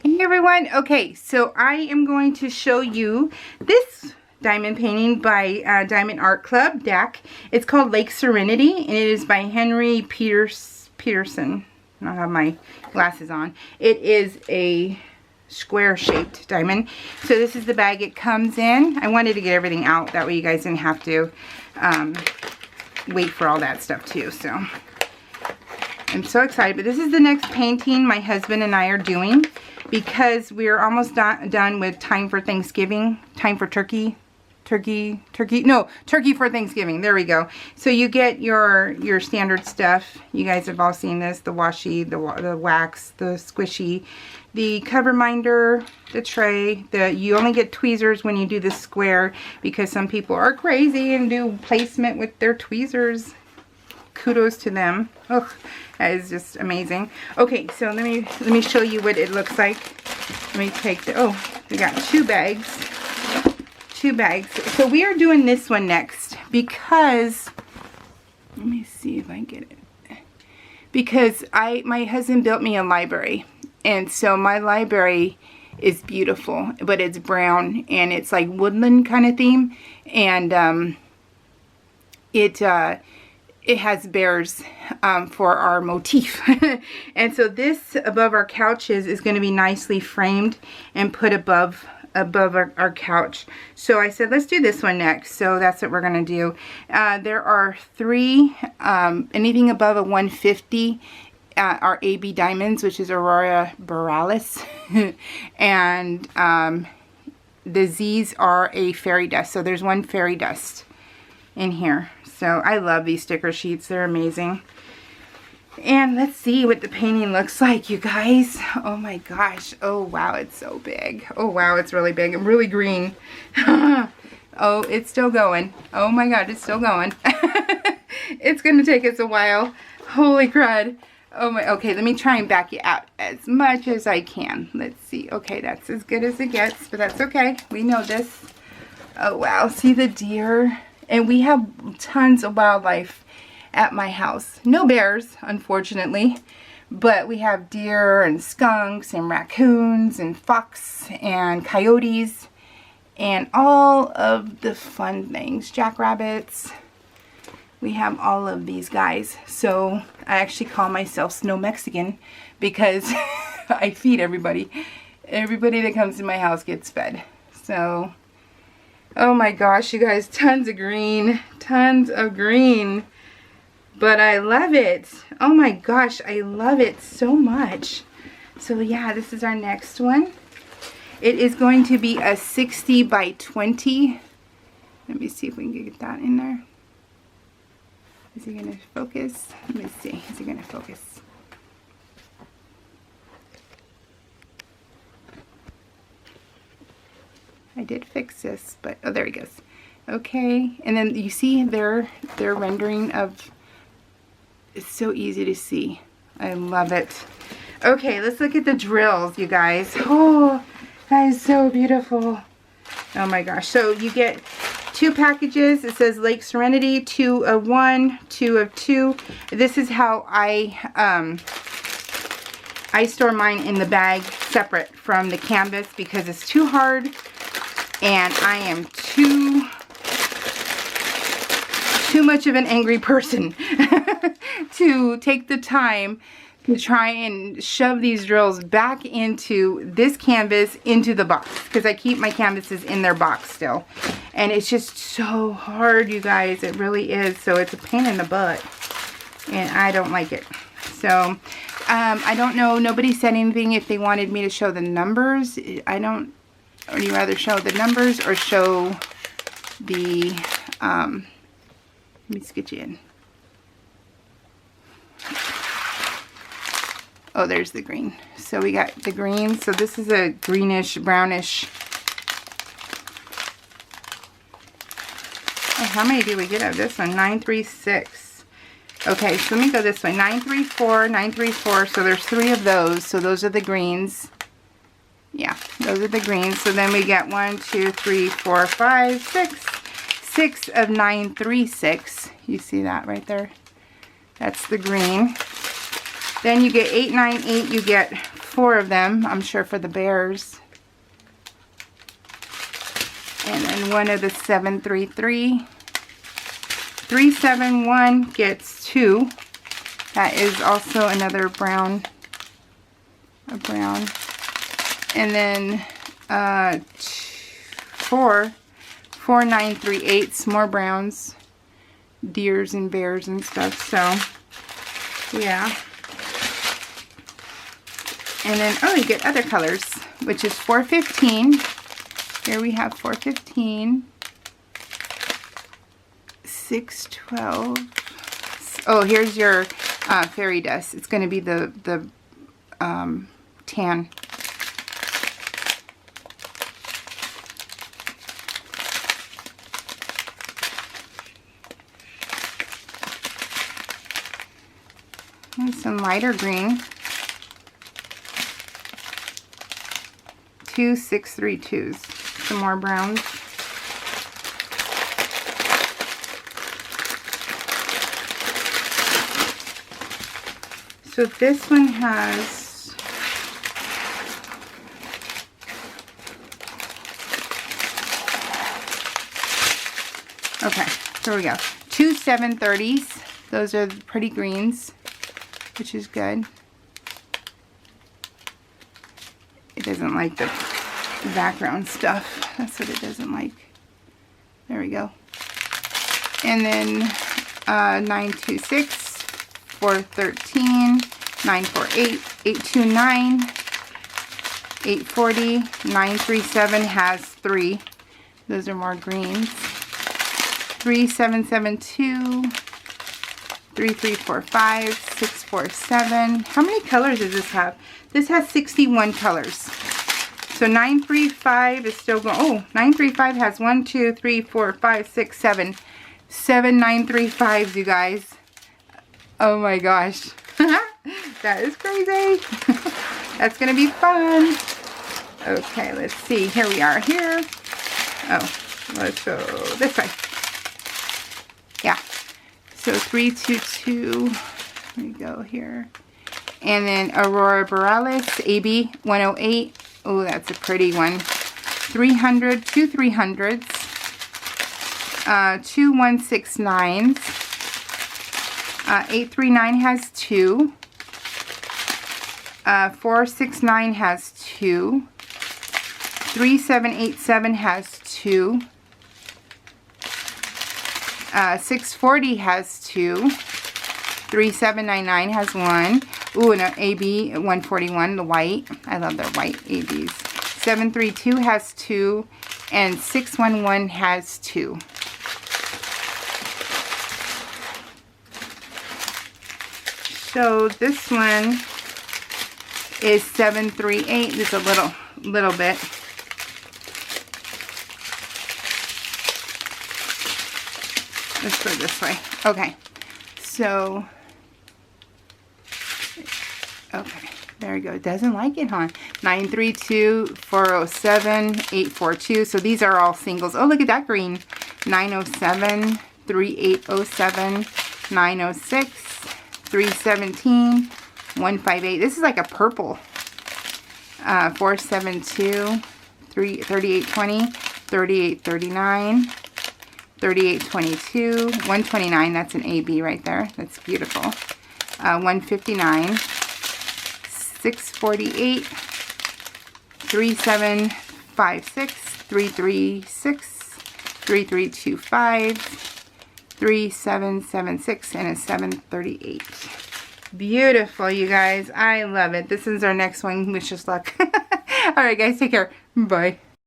Hey everyone, okay, so I am going to show you this diamond painting by Diamond Art Club, DAC. It's called Lake Serenity, and it is by Henry Peterson. I don't have my glasses on. It is a square-shaped diamond. So this is the bag it comes in. I wanted to get everything out, that way you guys didn't have to wait for all that stuff too, so I'm so excited. But this is the next painting my husband and I are doing, because we're almost done with time for Thanksgiving, time for turkey for Thanksgiving. There we go. So you get your standard stuff. You guys have all seen this: the washi, the wax, the squishy, the cover minder, the tray. You only get tweezers when you do the square, because some people are crazy and do placement with their tweezers. Kudos to them. Oh, that is just amazing. Okay, so let me show you what it looks like. Let me take the, we got two bags. So we are doing this one next because, let me see if I get it. Because my husband built me a library, and so my library is beautiful, but it's brown and it's like woodland kind of theme, and it has bears for our motif. And so this above our couches is going to be nicely framed and put above our couch. So I said, let's do this one next. So that's what we're going to do. There are three, anything above a 150 are AB diamonds, which is Aurora Borealis. And the Z's are a fairy dust. So there's one fairy dust in here. So I love these sticker sheets. They're amazing. And let's see what the painting looks like, you guys. Oh my gosh. Oh wow, it's so big. Oh wow, it's really big. I'm really green. Oh, it's still going. Oh my god, it's still going. It's going to take us a while. Holy crud. Oh my, okay, let me try and back you out as much as I can. Let's see. Okay, that's as good as it gets, but that's okay. We know this. Oh wow, see the deer? And we have tons of wildlife at my house. No bears, unfortunately, but we have deer and skunks and raccoons and fox and coyotes and all of the fun things. Jackrabbits. We have all of these guys. So I actually call myself Snow Mexican because I feed everybody. Everybody that comes to my house gets fed. So oh my gosh, you guys, tons of green. Tons of green. But I love it. Oh my gosh, I love it so much. So yeah, this is our next one. It is going to be a 60 by 20. Let me see if we can get that in there. Is he going to focus? Let me see. Is he going to focus? I did fix this, but oh, there he goes. Okay, and then you see their rendering of, it's so easy to see. I love it. Okay, let's look at the drills, you guys. Oh, that is so beautiful. Oh my gosh. So you get 2 packages. It says Lake Serenity, 2 of 1, 2 of 2. This is how I store mine in the bag separate from the canvas, because it's too hard and I am too much of an angry person to take the time to try and shove these drills back into this canvas, into the box, because I keep my canvases in their box still, and it's just so hard, you guys. It really is. So it's a pain in the butt, and I don't like it. So I don't know, nobody said anything if they wanted me to show the numbers. I don't, or do you rather show the numbers or show the let me just get you in. Oh, there's the green. So we got the green. So this is a greenish, brownish. Oh, how many do we get of this one? 936. Okay, so let me go this way. 934, 934. So there's 3 of those. So those are the greens. Yeah, those are the greens. So then we get 1, 2, 3, 4, 5, 6. 6 of 936. You see that right there? That's the green. Then you get 898. You get 4 of them, I'm sure, for the bears. And then one of the 733. 371 gets 2. That is also another brown. A brown. And then 4938, more browns. Deers and bears and stuff. So, yeah. And then, oh, you get other colors, which is 415. Here we have 415. 612. Oh, here's your fairy dust. It's going to be the tan. And some lighter green. 2632s. Some more browns. So this one has here we go. 2 730s. Those are the pretty greens, which is good. It doesn't like the background stuff. That's what it doesn't like. There we go. And then 926, 413, 948, 829, 840, 937 has 3. Those are more greens. 3772, 3345, 647. How many colors does this have? This has 61 colors. So 935 is still going. Oh, 935 has 1, 2, 3, 4, 5, 6, 7. 7 935s, you guys. Oh my gosh. That is crazy. That's going to be fun. Okay, let's see. Here we are here. Oh, let's go this way. Yeah. So 322. Here we go here. And then Aurora Borealis, AB 108. Oh, that's a pretty one. 300, 2 300s. 2 169s. 839 has 2. 469 has 2. 3787 has 2. 640 has 2. 3799 has 1. Ooh, and an AB 141, the white. I love their white ABs. 732 has 2. And 611 has 2. So this one is 738. Just a little bit. Let's go this way. Okay. So, okay. There we go. It doesn't like it, huh? 932, 407, 842. So these are all singles. Oh, look at that green. 907, 3807, 906. 317, 158. This is like a purple. 472, 3820, 3839, 3822, 129. That's an AB right there. That's beautiful. 159, 648, 3756, 336, 3325. 3776 and a 738. Beautiful, you guys. I love it. This is our next one. Wish us luck. Alright, guys. Take care. Bye.